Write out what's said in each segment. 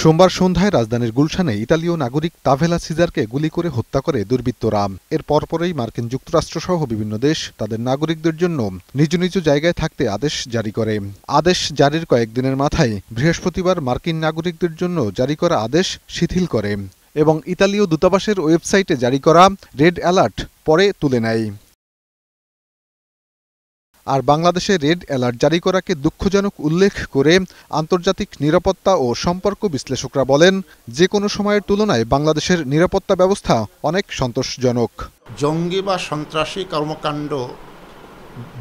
সোমবার সন্ধ্যায় রাজধানীর গুলশানে ইতালীয় নাগরিক তাভেলা সিজারকে গুলি করে হত্যা করে দুর্বৃত্তরা। এর পরপরই মার্কিন যুক্তরাষ্ট্রসহ বিভিন্ন দেশ তাদের নাগরিকদের জন্য নিজ নিজ জায়গায় থাকতে আদেশ জারি করে। আদেশ জারির কয়েকদিনের মাথায় বৃহস্পতিবার মার্কিন নাগরিকদের জন্য জারি করা আদেশ শিথিল করে এবং ইতালীয় দূতাবাসের ওয়েবসাইটে জারি করা রেড অ্যালার্ট পরে তুলে নেয়। আর বাংলাদেশে রেড অ্যালার্ট জারি করাকে দুঃখজনক উল্লেখ করে আন্তর্জাতিক নিরাপত্তা ও সম্পর্ক বিশ্লেষকরা বলেন, যে কোনো সময়ের তুলনায় বাংলাদেশের নিরাপত্তা ব্যবস্থা অনেক সন্তোষজনক। জঙ্গি বা সন্ত্রাসী কর্মকাণ্ড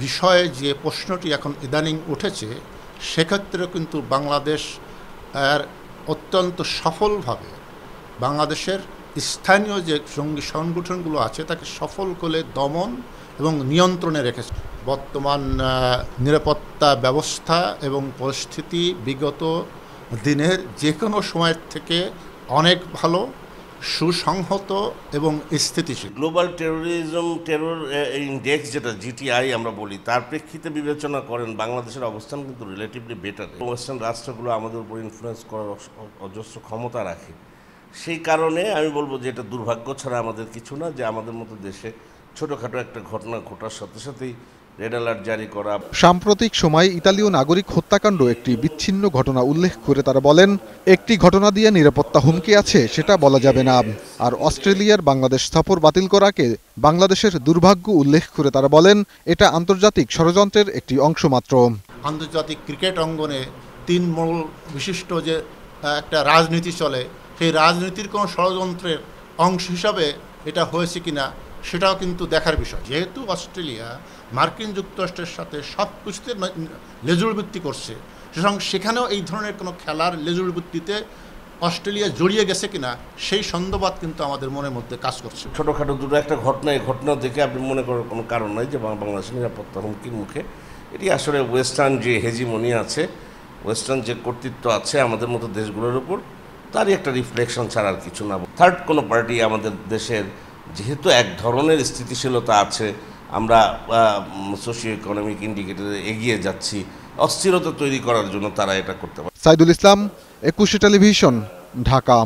বিষয়ে যে প্রশ্নটি এখন ইদানিং উঠেছে, সেক্ষেত্রে কিন্তু বাংলাদেশ অত্যন্ত সফলভাবে বাংলাদেশের স্থানীয় যে জঙ্গি সংগঠনগুলো আছে তাকে সফল করে দমন এবং নিয়ন্ত্রণে রেখেছে। বর্তমান নিরাপত্তা ব্যবস্থা এবং পরিস্থিতি বিগত দিনের যে কোনো সময়ের থেকে অনেক ভালো, সুসংহত এবং স্থিতিশীল। গ্লোবাল টেরর ইন্ডেক্স যেটা জিটিআই আমরা বলি, তার প্রেক্ষিতে বিবেচনা করেন বাংলাদেশের অবস্থান কিন্তু রিলেটিভলি বেটার। ওয়েস্টার্ন রাষ্ট্রগুলো আমাদের উপর ইনফ্লুয়েন্স করার অজস্র ক্ষমতা রাখে। সেই কারণে আমি বলবো যে এটা দুর্ভাগ্য ছাড়া আমাদের কিছু না, যে আমাদের মতো দেশে ছোটোখাটো একটা ঘটনা ঘটার সাথে সাথেই রেড অ্যালার্ট জারি করা। সাম্প্রতিক সময়ে ইতালীয় নাগরিক হত্যাকাণ্ড একটি বিচ্ছিন্ন ঘটনা উল্লেখ করে তারা বলেন, একটি ঘটনা দিয়ে নিরাপত্তা হুমকি আছে সেটা বলা যাবে না। আর অস্ট্রেলিয়ার বাংলাদেশ সফর বাতিল করাকে বাংলাদেশের দুর্ভাগ্য উল্লেখ করে তারা বলেন, এটা আন্তর্জাতিক ষড়যন্ত্রের একটি অংশ মাত্র। আন্তর্জাতিক ক্রিকেট অঙ্গনে তিন মূল বিশিষ্ট যে একটা রাজনীতি চলে, সেই রাজনীতির কোনো ষড়যন্ত্রের অংশ হিসাবে এটা হয়েছে কিনা সেটাও কিন্তু দেখার বিষয়। যেহেতু অস্ট্রেলিয়া মার্কিন যুক্তরাষ্ট্রের সাথে সব কিছুতে লেজুড় ভিত্তি করছে, সুতরাং সেখানেও এই ধরনের কোনো খেলার লেজুড় ভিত্তিতে অস্ট্রেলিয়া জড়িয়ে গেছে কিনা সেই সন্দেহবাদ কিন্তু আমাদের মনের মধ্যে কাজ করছে। ছোটোখাটো দুটো একটা ঘটনা, এই ঘটনা দেখে আপনি মনে করার কোনো কারণ নয় যে বাংলাদেশের নিরাপত্তা হুমকির মুখে। এটি আসলে ওয়েস্টার্ন যে হেজিমনি আছে, ওয়েস্টার্ন যে কর্তৃত্ব আছে আমাদের মতো দেশগুলোর উপর, তারই একটা রিফ্লেকশন ছাড়া আর কিছু না। থার্ড কোনো পার্টি আমাদের দেশের যেহেতু এক ধরনের স্থিতিশীলতা আছে, আমরা সোশিও ইকোনমিক ইন্ডিকেটরে এগিয়ে যাচ্ছি, অস্থিরতা তৈরি করার জন্য তারা এটা করতে পারে। সাইদুল ইসলাম, 21 টেলিভিশন, ঢাকা।